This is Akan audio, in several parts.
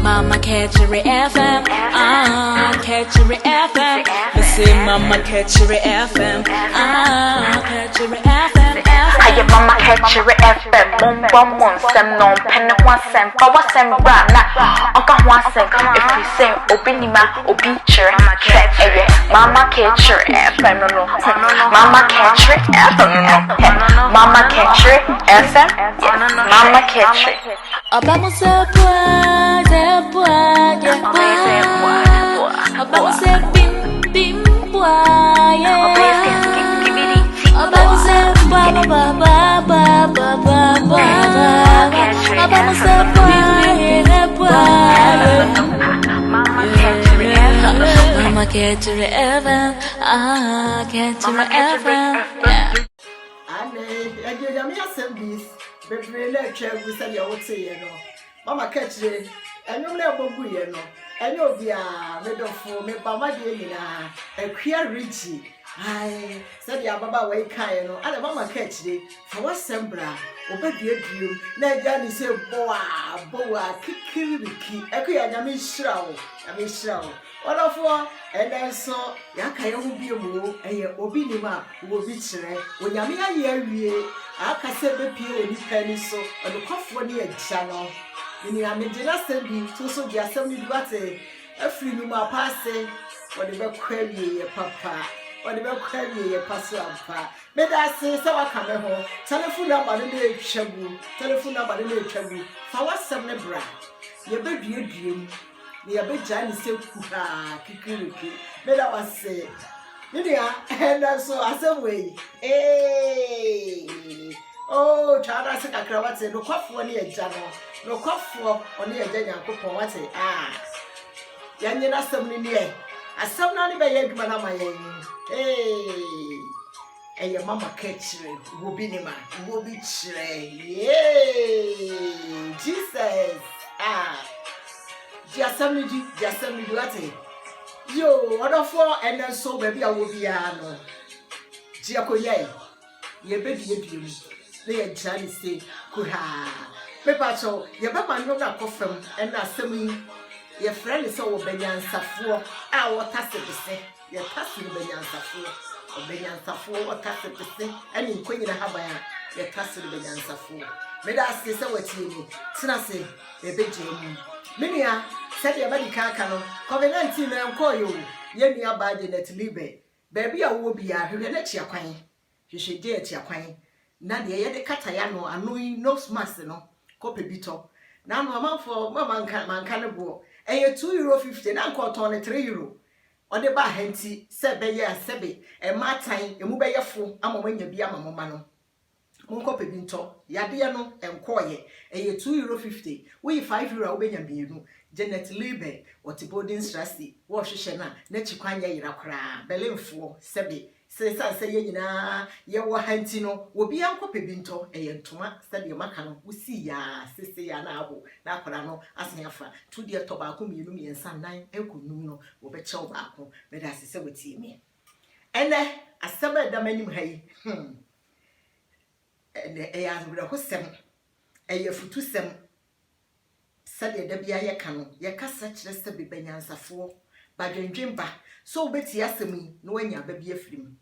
Mama catch your FM, catch your FM. Me say Mama catch your FM, catch your FM. Aye, mama catch your FM. Mon sem non pen one sem. Power sem brana. Onka one sem. If we say obinima obinchere. Mama catch your FM. No. Mama catch your FM. Mama catch your FM. Mama catch your. Obama say boy, Obama say bim boy, Obama say ba. Obama say Mama catch your FM, catch your FM. Mama catch it, and you never go, you know. And you'll be a middle for me, Mama Dina, a queer Richie. I said, Ya Baba, wake, you know, and Mama catch it for what sembra, obey your dream. Now, Johnny said, Boa, Kiki, I mean, shroud. All of one, and then so, Yaka will be a move, and your Obinima will be chere. When Yamia year, I can say the pure in penny so, and the cough 1 year channel. In the Amidina Sebi, so the assembly bate, a free numa passe, or the query your papa, or the query your papa. May I say, so I come home, telephone number in the chabu, telephone number in the chabu, for what some nebra, your baby dream. The abe Johnny say kikiriki. May I was say, and so as a way. Hey, oh, child, I said, I can't say no cough 1 year channel, no cough for only a general coupon. What say, Yanina something near. I some not by young man, my hey, and your mama catch you, will be Nima, will be tray. Yay, Jesus, Just what yo, what of four, and then so baby I will be no. Giaco ye, ye baby you, they are Johnny say, Kuha. Pepacho, your papa no got from and not semi. Your friend is so Benyan Safo, our tacit to say, your tacit Benyan Safo, or Benyan Safo, or tacit to say, and in Queen Habaya, your tacit Benyan Safo. May I say so what you Tinase, a big Jamie. Minia said your body can't covenant and call you, ye near by the net libe. Baby, I will be a Huganettia quine. You should dare to your quine. Nadia yet Catayano, and no smaster no, copy bito. Now, mamma for Mamma man cannibal, and your €2.50 and uncle on a €3. On the bar henty, sebe ya sebe, and my time, and move your fool, I'm when you be a mamma. Uncle Pebinto, Yadiano, and Koye, and your €2.50. We €5 when you be Janet Libe, or Tibodin Strassi, Washishana, Nechiquanya Irakra, Berlin for Sebi, says I say, Yawa Hantino, will be Uncle Pebinto, and Toma, study Macano, we see ya, sister Yanabo, Naporano, Asnafa, 2 dear tobacco, Yumi and San 9, Elco Nuno, will be Chobaco, but as I say with me. And then, I summoned the menu hay, and the air with a hosem, a year for 2 sem. Sadia Debia Yakano, Yaka such as the Benyansa for, but Jimba, so Betty Asami, knowing your baby a film.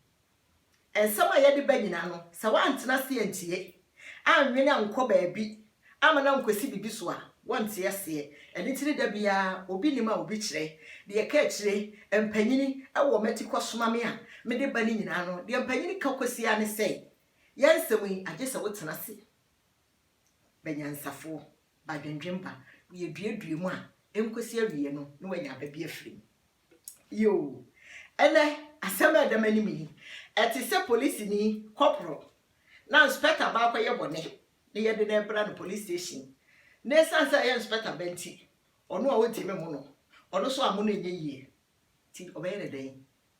And some I had the Benyanano, so I want to see and tea. I'm really uncle baby. I'm an uncle Sibi Biswa, once yesterday, and it's the Debia, Obinima Obichere, the Aketche, and Penny, our meticos mamia, Mede Baninano, the Penny Cocosiane say. Yes, I just want to see Benyansa for, by Jimba. We dream one, Encosia Vieno, no when your baby a free. Yo, and I summoned the many at the police in corporal. Now, Spectre about your bonnet, near the Nebran police station. Next answer, I am Spectre Benty, or no, I will tell mono, or also a money year. Till obey a day,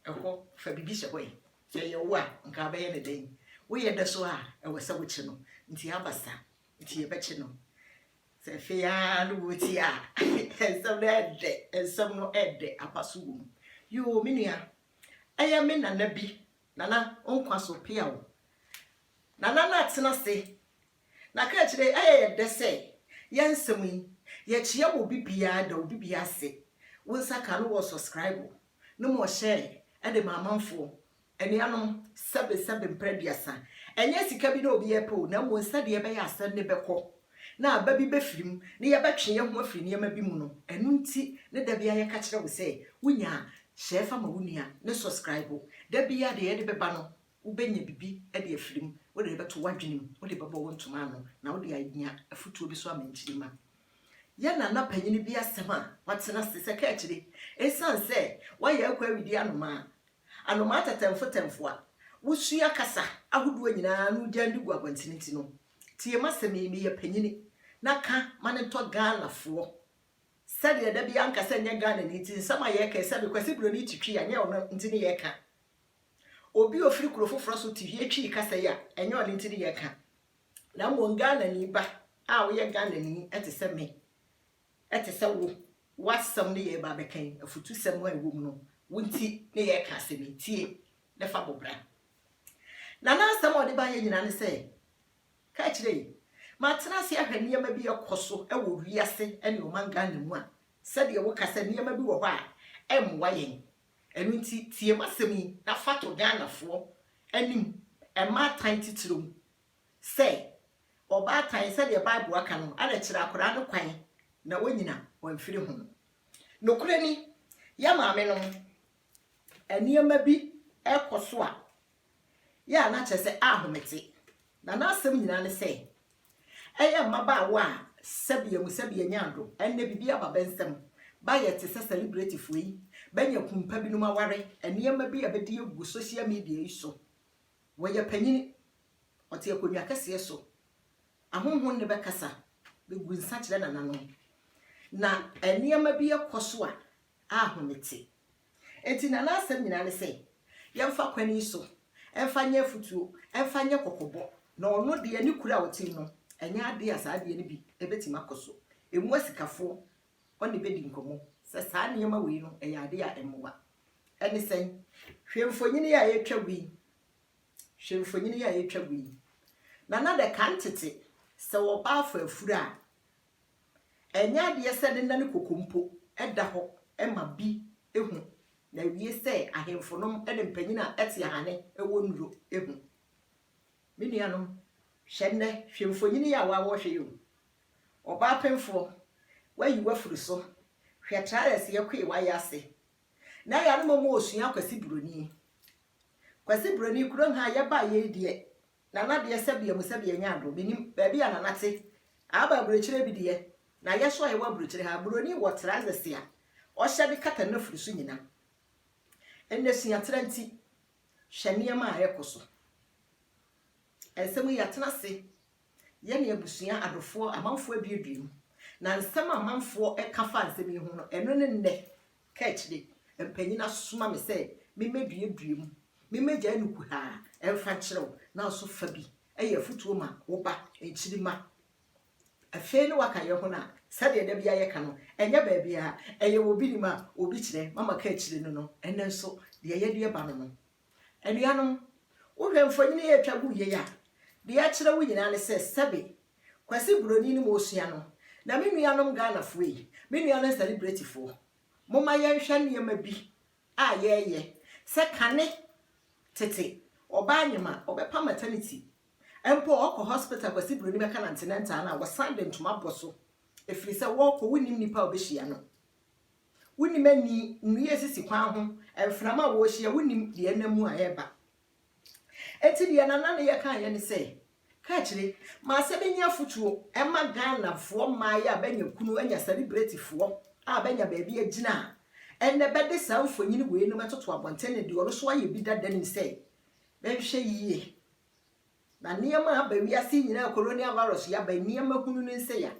a hope for Bishop away. Say your work, and cabay a day. We had the soa, and was a witchino, into Abasa, into your betchino. Say fair, Lutia, and some dead, and some no ed, a passoon. You, Minia, I am in a nebby, Nana, unquasso piao. Nana, that's not say. Na catch the air, they say. yansemi ye chia obi bia da obi bia se wonsa ka no wo subscribe no mo share e de mamanfo enianom sebe mprediasa enye sika bi na obi epo na mo nsa de be ya asem ne beko na aba bi befirim ne ye betwe ye ho afiri ne ma bi mu no enu nti ne da bia ye ka kire wo se wunya share fa ma wunia ne subscribe da bia de ye de beba no ubenya bibi e de afirim wo de beto wadwenem wo de bebo wontoma ano na wo de anya afutuo bi so amanchirima ye na na panyini bi asema watena se ka akire esan se wa ye akwa widi anoma tatemfo a wusua kasa ahodo nyina no gyandu gu abontiniti no tie masemi mi ye panyini na ka mane to Ghana fo sade da bi anka se nya Ghana ni ti nsama ye ka se be kwasi bro ni titwi anya ono ntini ye ka obi ofiri kuro foforo so ti hie twi kasa ya enya ono ntini ye ka na mo Ghana ni ba a wo ye Ghana ni etese me etese wo wasam ne ye ba bekan afutu sem wa ewo mu no wonti ne ye ka se me tie ne fa bobra na na asam odi ba ye nyina ne se ka kire ma tena se ahwani ma bi ekoso e wo wiase ene o manga ne mu a se de wo kasa ne ma bi wo hɔ a emwa yen enu nti tie masemi na fato Ghana fo anim e ma tan titrum se oba tan se de Bible aka no ana kire akora no kwan na wonyina wamfiri ho no kure ni ya maame no eniema bi ekoso a ya na kyese ahomete na na asem nyina ne se eye mabaawa a sebia nyando enne bibia babensem ba ye te celebrate fuyi banya kumpa bi no maware eniema bi abedi egu social media iso wo ye panyini ote akonwa kase so ahonhon ne bekasa begu nsa kire na nanom na eniema bi ekoso a ahomete enti na na asem nyina ne se yemfa kwani so emfa nya futuo emfa nya kokobo na ono de ani kura wotim no enya ade asade ne bi ebetima koso emu asikafo one bedi nkomo se saa niema we no eya ade ya emwa eni sen hwemfonyini ya yetwa gwi na na de kantete se wo ba afa afuru a enya ade se de nane kokompo eda ho ema bi ehu na wie se ahemfonom ene mpanyina ete ahane ewo nuro ehu minianom hwenne hwemfonyini ya wa wo hwe yo oba pemfo wayi wafuru so hwetrales yakwe wayase na ya no mo osua kwasi broni kuro ha ya ba ye die na na de sebia nyado benim ba bia na nate aba brochire bi die na ye so ye wa brochire ha broni wo trales ya o hye de kata na furu so nyina enne sua tranti hwene ma ayekoso ensemu ya tenase ye ne abusua adofo amanfo abiedum na nsem amanfo ekafa nsem hu no eno ne nne ka kire empanyina soma me se me meduedum me megya nuku ha emfa kirew na so fa bi eye futuo ma wo ba enchirima afe ne waka ye ho na sade da bia ye ka no enya ba bia eye obi ni ma obi kire mama ka kire no enen so de ye de ba no enuanom wo hwemfonyine ye twa gu ye ya de ya kire wo nyina ne se sebe kwasi broni ni mo osua no na me nuanom Ghana fuyi me nuanom celebrate fo moma ye hwa niema bi a ye se kane tete oba nyima obepa maternity empo okọ hospital kwasi broni be kana antenatal na wo sande ntoma boso efiri se wo kọ wonim nipa obehia no wonim ani nnuye sisi kwan ho emframa wo hia wonim de enamu a eba eti de na na ye kan ye ne se ka kire ma se benya futuo ema Ghana fo ma ya benya kunu anya celebrate fo a benya ba bi agina enne bede sa mfonyini we no metoto abontene de ono so aye bi dada nim se be hwe yiye na niema ba wi ase nyina coronavirus ya ba niema hunu ne nse ya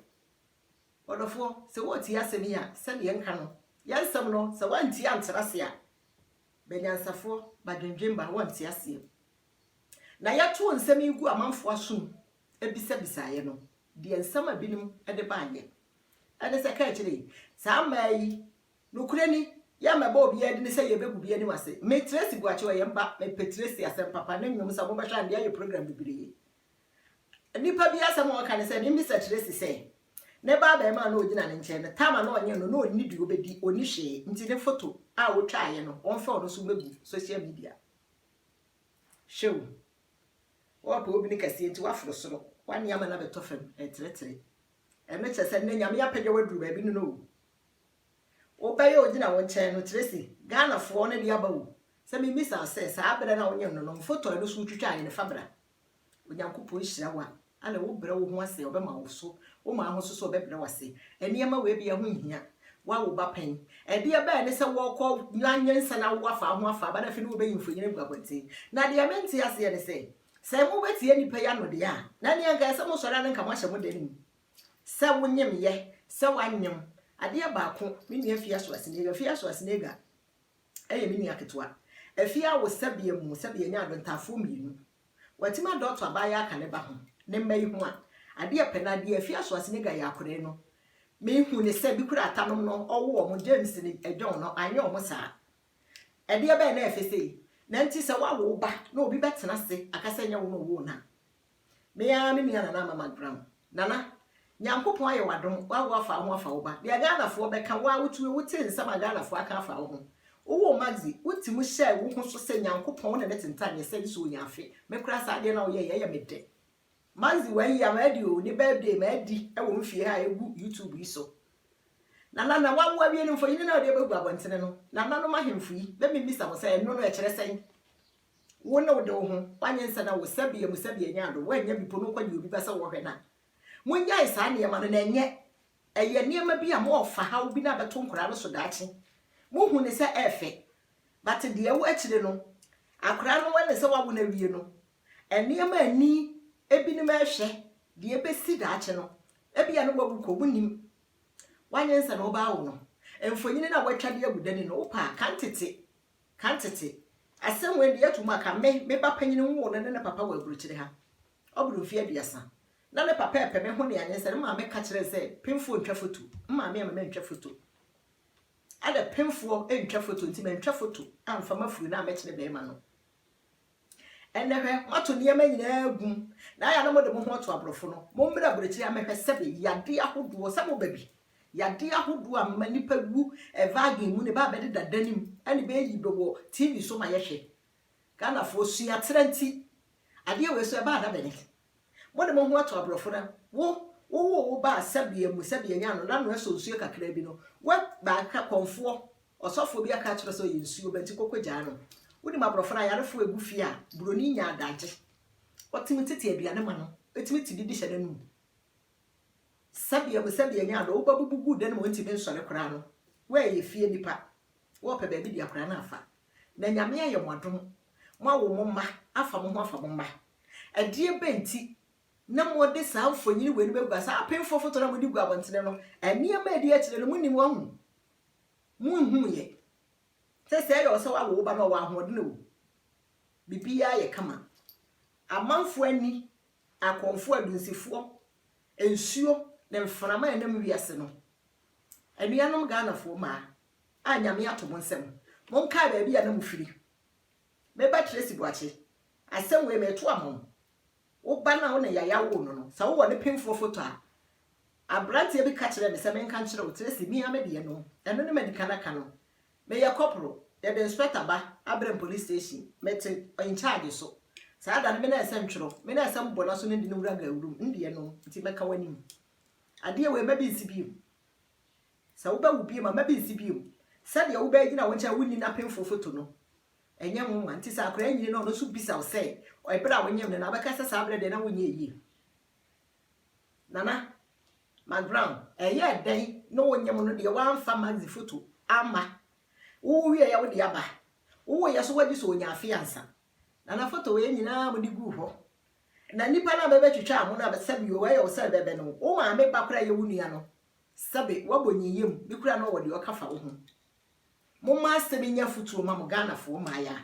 odofo se woti asemi ya se de nka no yansam no se wanti antrase ya benyansafo badwendwemba wanti ase na yato nsem igu amanfo asum ebisa ye no de nsem abinim ede baanye ade se ka kire sa mai nukureni ya maba obi ade ne se ye begu bi ani wase me Tracy Buachi wa yemba me Petresi asem papa na nwom sa mo ba hwa ande aye program bibiri nipa bi asem o ka ne se ni Mr. Tracy se ne ba ba ma na ogina ne nche ne tama na onye no no ni di obedi oni hwe nti ne photo a wo twa aye no on fa ono so megu social media show wo pa obi ne kase nti wa foro soro wa ne ama na beto fam eteretere e me che se ne nyame ya pagya waduru ba bi no o ba ye ogina wo nche no Tracy Ghana fo ne dia ba wo se mi misa se sa abere na onye no no photo no so twitwa aye ne fabra onyankopon hyira wa ana wo brɛ wo ho ase obema wo so wo ma ho so obɛbrɛ wase eniema we bia ho hia wa wo ba pen de ba ne se wo kɔ nyanyensa na wo afa ho afa ba na fi no obeyi mfonyine guabɔnten na de amenti ase ne se mo betie nipa ya no de a na ne anka se mo sɔre na nka mo ahyɛ mo danim se wo nyem ye se wanyem ade ba ko me nua fia so asenega ɛyɛ me nua ketwa afia wo sabia mu sabia nya adontaafo mienu watima dɔtɔ abaya aka ne ba ho ne mmayi ho a ade pena de afia so asenega ya akore no me hu ne se bi kura atanom no ɔwo mo James ne Edwon no anye ɔmo saa ade ba na efese na nti se wa wo ba na obi betena se akasa nya wo no wo na me ya me nua na mama gram nana nyankopon aye wadom wa wo afa ho afa wo ba de Ghana fo beka wa wotu wote nsama Ghana fo aka afa wo ho owo magzi wotimu hye wo ho so se nyankopon na ne tentanye se so nyafe me kura sa de na wo ye mede magzi wa yi amadi o ni birthday ma adi e wo mfie ha egu YouTube iso na wa wo awie ni mfo yini na de begu abontene no na no mahemfu yi be me misa mo se no e kire sen wo na wo de wo ho wanyensa na wo sabia mu sabia nya do wa nya bipo no kwa di obi ba se wo hwe na munya isa ne ma no na enye eye ne ma bi a mo ofa ha obi na beto nkura no so daachi mo hu ne se efe but de wo akire no akura no wa ne se wa wo na wie no ene ma ani ebi ni ma hwe de ebesi daachi no ebi ya no wa bu ko bunim wanyensa na oba wo no emfonyine na watwa de agudani no opa kantete asem we de atuma ka me ba panyine wo no ne papa wa aburukyire ha oburu fi aduasa na ne papa epe me ho ne anyensa ne ma me ka kire se pemfo ntwa foto ma me ntwa foto ada pemfo ntwa foto nti me ntwa foto amfa mafuru na amekine be ma no enehwe mato niema nyina agum na ya no mo de mo ho to abrofo no mo mbra aburukyire amehwe sebe yade ahodo se mo babi yade ahodo amma nipa gu evagin mu ne ba bede dadanim ani be yi dobo TV so ma yehwe Ghana fo sua trenti ade we so e ba da bene mo de mo ho ato abrofo na wo ba sabia mu sabia nya no na no so nsuo kakra bi no wa ba ka konfo osofo bi aka kire so yensuo benti kokogya no wodi ma abrofo na yarefo egu fi a broni nya adaje otimi tete aduane ma no etimi tididi hyede no sabia mu sabia nya do wo babubugu de no ntimi nsore kora no we ye fie nipa wo pe ba bi dia kora na afa na nyame aye modom ma wo mo ma afa mo ho afa mo ma adie benti na mo de sa mfonyini we ni begua sa apemfo foto na mo di gua bontene no ania ma di akire no munim wa hu munhu ye se yo so wa wo ba no wa ho de no bibia ye kama amanfo ani akonfo adunsifo ensuo na mframa enam wiase no anuanom Ghana fo ma anyame atom nsem mon ka ba bia na mufiri me ba Tracy Boache asem we meto amon wo ba na wo na yaya wo no sa wo ne pemfo foto a abrante bi ka kire me se men kan kire wo Tracy mi amede no eno ne medical aka no me ya corporal the inspector ba Abrem police station mete in charge so sa da me na esem tworo me na esem bona so ne di no wura ga wurum ndie no nti meka wanim ade we ma bi nsibiu sa wo ba wo bi ma bi nsibiu sa de wo ba gina wo ncha wuni na pemfo foto no enye mo ma nti sa akora nyine no so bisa wo se o ebra wo nyem na abeka sa abra de na wo nye yi nana background eye den no wo nyem no de wa amfa magzi foto ama wo wie ya wo de aba wo ya so wadi so onya afiansa nana foto we nyina mo di gu ho na nipa na bebe twitwa amo na sabi we ya wo sabi bebe no wo ma me bakura ye wunua no sabi wabonyiyem bi kura no wo de okafa wo ho mo ma asemi nya futuo ma mo Ghana fo ma ya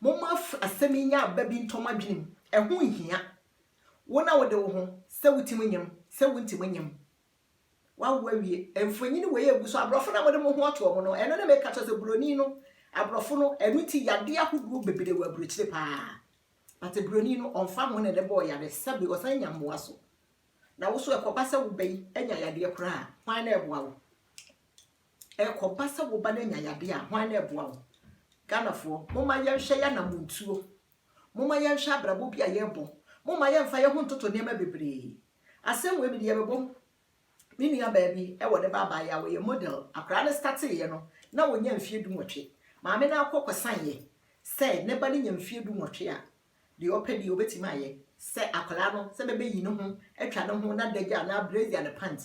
mo ma asemi nya babi ntoma dwenem eho nhia wo na wo de wo ho se wutimi nyem se wuntimi nyem wa wawie emfanyini we egu so abrofo na mo de mo ho ato mo no eno na me ka to se broni no abrofo no enuti yade ahodo bebede wa bruchire pa ate broni no onfa mo na de boy ya de sabi osanya moa so na wo so ekobasa wo bai enya yade kura hwan na eboa wo ekobasa wo ba na enya yade a hwan na eboa wo Ganafo moma yenhwe ya na muntuo moma yenhwe abrabo bia yebo moma yemfa ye ho ntoto nema bebre asem we bi de yebom mini ya baabi e wo de baba ya we model akra na start ye no na wonya mfie du nwotwe maame na akokkosan ye se ne ba ne nya mfie du nwotwe a de opedi obetima ye se akra no se bebe yi no ho atwa no ho na dagya na brazier na pant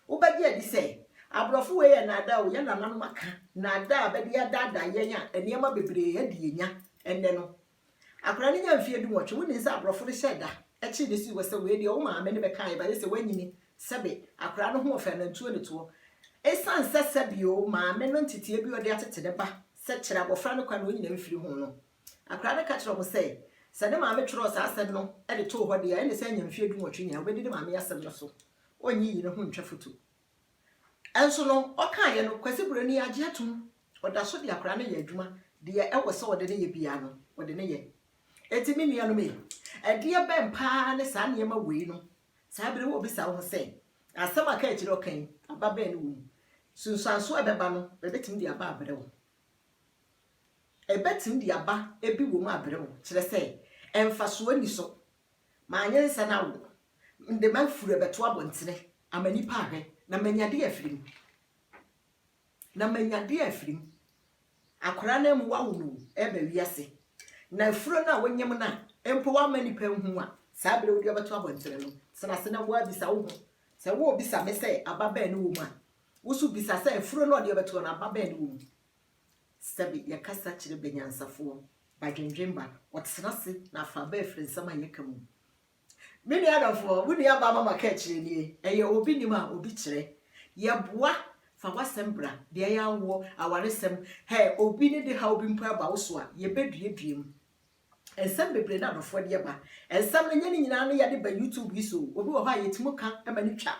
wo bagi adi se abrofo we ye na ada wo ye na nanu maka na ada abedi ada ye nya enema bebre ye de nya enne no akra ne nya mfie du nwotwe woni se abrofo de sheda echi de si wo se we de wo maame ne be kan ba ye se wanyini sebe akra no ho ofa na ntuo ne to esan sesebio maame no ntitie bi ode atete de ba se kira bofra no kwa no nyina mfiri ho no akra ne ka kira mo se ne maame tworo sa asem no e de to ho de ya ne se nya mfie du nwotwe nya obedi de maame yasem no so onyi yi ne ho ntwa foto enso no oka ye no kwase burani age atum oda so de akra ne ye adwuma de ye ewo se ode ne ye bia no ode ne ye etimi nua no me e de ye bempa ne sa ne ma wei no sa bere wo bisa wo se asem aka ekire okan ababa ne wo sunsanso ebeba no bebetim de aba abere wo ebetim de aba ebi wo mu abere wo kire se emfaso ani so ma anyensa na wo nde ma furu ebeto abontene amani pa ahwe na manyade afirim akora na mu wawo no eba wiase na furu na wonyem na empo wa mani pa hu a sa bere wo de ebeto abontene no sana wo abisa wo se wo bisa me se ababa ne wo mu a wo su bisa se furu na de ebeto na ababa ne wo mu sabi yakasa kire benyansafo badwendwemba wotsenase na afa ba efrensama yekamu mini adafo wuni aba mama ka kire nie eye obi nima obi kire yeboa fa wasembra de ya wo awaresem he obi ne de ha obi mpa ba wo so a ye beduediem ensem bebre na adafo de ba ensem ne nyina no ye de ba YouTube iso obi wo ha yetimo ka ema ni twa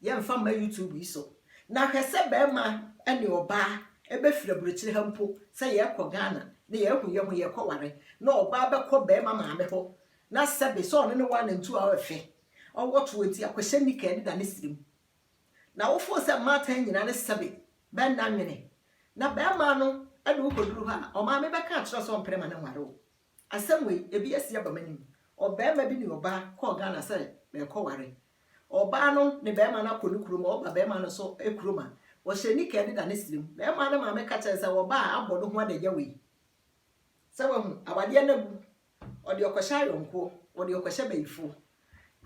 ye mfa ma YouTube iso na hwese be ma ene oba ebe fira buruchire ha mpo se ye kọ Ghana ne ye hu ye hu ye kọ ware na oba be kọ be ma maame ho na sebe so ne 1 and 2 hour fe o what 20 akwhye nika edi da ne sirim na wo fo se mata nyina ne sebe be na nwene na be ma no ade wo koduru ha o maame be ka akira so mpere ma ne ware o asem we ebi asia ba manim o be ma bi ni oba kọ Ghana se be kọ ware oba no ne be ma na kọ nukuru ma oba be ma no so ekuruma wo hye nika edi da ne sirim be ma na maame ka kire se wo ba abodo ho adagya we se wo hu awade na bu odi okosha yonko odi okosha bayifo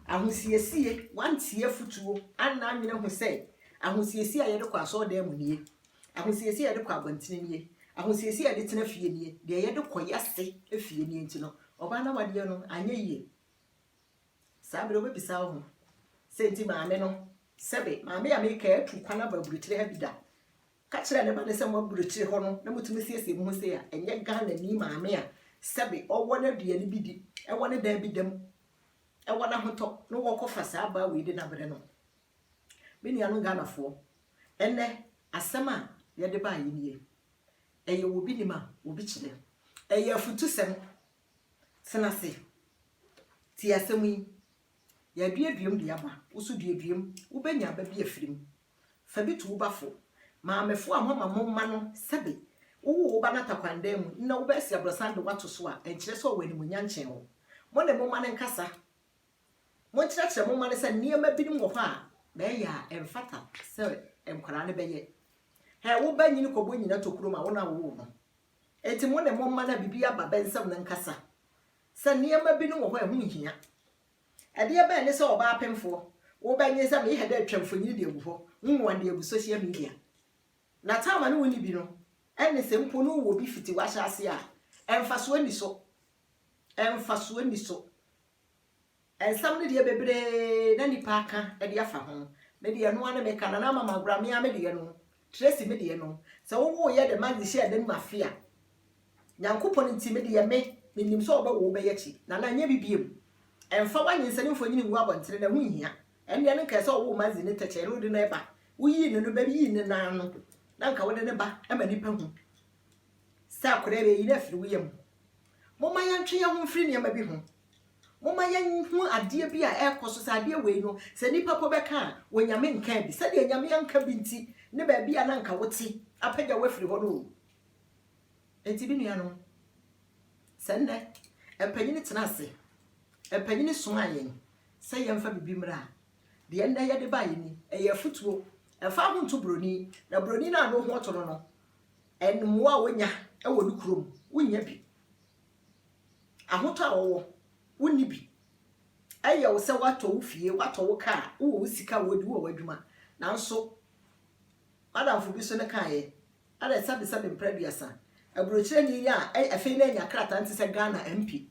ahusiesie wantie futuo anna anwene hu sei ahusiesie ayede kwa so da mu nie ahusiesie ayede kwa abantene nie ahusiesie ayede tena fie nie de ayede koyase afie nie ntino oba na wade no anya yie sabre obebisa ho senti maame no sebe maame ya me ka atu kwana ba burutire ha bida ka kire ne ba ne se mo burutire ho no na mutumi siesie mu sei a enye Ghana ni maame a sebe owo na duane bidi ewo ne da bidam ewo na hoto no wo kofa sa ba we de na bere no meni anu Ghanafo enne asema ye de ba yi nie eye wo bi ni ma obi kire eye afutu sem senase ti asemu yi ya duaduam de aba usu duaduam wo benya ba bi afirim fa bi tu bafo maamefo amama ma no sebe wo ba na takwanda mu na wo ba si abrosando wato so a enkire so wani mu nyanchen wo mo ne mo ma ne nkasa mo kire mo ma ne se niema bi mu wo ha ba ya emfata se emkwara ne beye he wo ba nyini kobo nyina tokuro ma wo na wo no enti mo ne mo ma na bibia ba bensam ne nkasa se niema bi no wo ha hu nhia ade ya ba ne se oba apemfo wo ba nyi se me heda atwamfo nyini de ebu ho nwo de ebu social media na tama ne woni bi no ene se mpo no wo bi fiti wa hya ase a emfaso ani so ensam ne de bebre na nipa aka e de afa ho me de no ana me kana na mama gra me ame de no Tracy me de no se wo ye de man share de mafia nyankopon nti me de me nim so oba wo be yachi na na nya bibiem emfa wa nyensa ne mfonyini ngu abontere na hu hia ene ne ka se wo mazi ne teche ro de na eba wo yi ne no ba yi ne na no na nka wo de ne ba ama nipa hu sa akore be yi na firi wo yam mo ma ya ntwe ya ho mfiri ne ma bi hu Moma hu ade bi a ekoso sa ade we no se nipa po beka wonyame nka bi se de nyame anka bi nti ne ba bia na nka wote apagya wafiri ho no enti bi nua no senne empanyini tena ase empanyini so ayen se yemfa bibi mra de enda ye de ba yini eye futuo efa ho nto broni na broni na no ho to no enmo a wonya e wo ni kurom wonya bi ahoto a wo wonni bi eye wo se wato wo fie wato wo ka wo sika wodi wo wadwuma nanso madamfo bi so ne kae ada sabe mpraduasa abrochire ni ya afi na nya krata nti se Ghana MP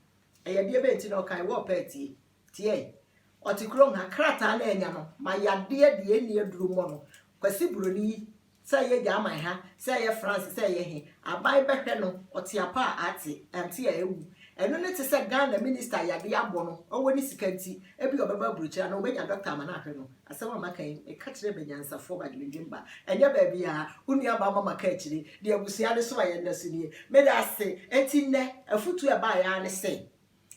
eye de be nti no kae wo party tie otikro ha krata na enya no mayade de eni aduru mo no kwasi broni say ye German ha say ye France say ye he abai behwe no otiapa ati anti ya ewu eno ne te say Ghana minister yade abo no owo ni sikanti ebi obeba bruchira no obenya doctor ma na ahwe no asema makan e ka kire benyansafo ba de ndwimba enye ba bia unu aba mama ka kire de abusia de so aye ndasuni me da se enti ne afutu e ba ya ne se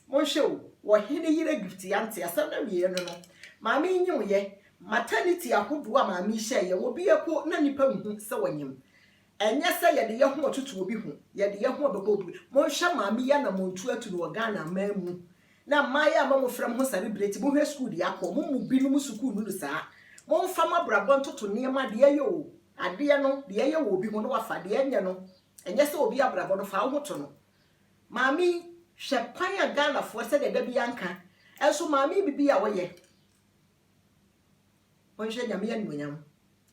monhwe wo hene yire gift ya nti asem na wie no no maami nyim ye maternity ahodo a maami hye ye wo bi ekwo na nipa hu se wanyim enye se ye de ye ho otutu obi hu ye de ye ho bebo obi monhwe maami ya na montu atu no Ghana mamu na maya mamu from ho celebrate bo hwe school de akọ mo mu binu mu school nu saa mo mfa mabrabo ntoto niema de ye o ade no de ye wo obi ho no wafa de enye no enye se obi abrabo no fa ho to no maami hwe kwan a Ghana fo se de da bi anka enso maami bibi a woye onhwe nyame ya nyonyam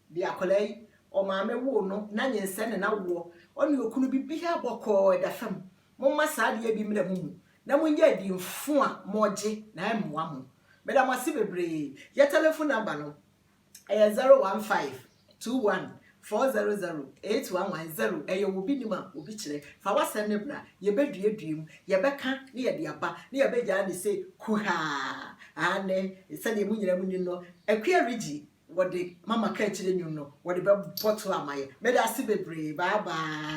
de akolai o maame wo no na nyense ne na wo oni okunu bibi ha boko da fam mo masa de bi mra mu na munye di mfu a moje na emwa ho beda masi bebre ya telephone number no 01521400811 eyo wo binima obi kire fa wasem ne bra ye beduedum ye beka ne ye de aba ne ye beja ne se kuha ane se ne munyira munyi no akua rigi wode mama ka kire nyum no wode be bottle amaye me da se bebre bye bye.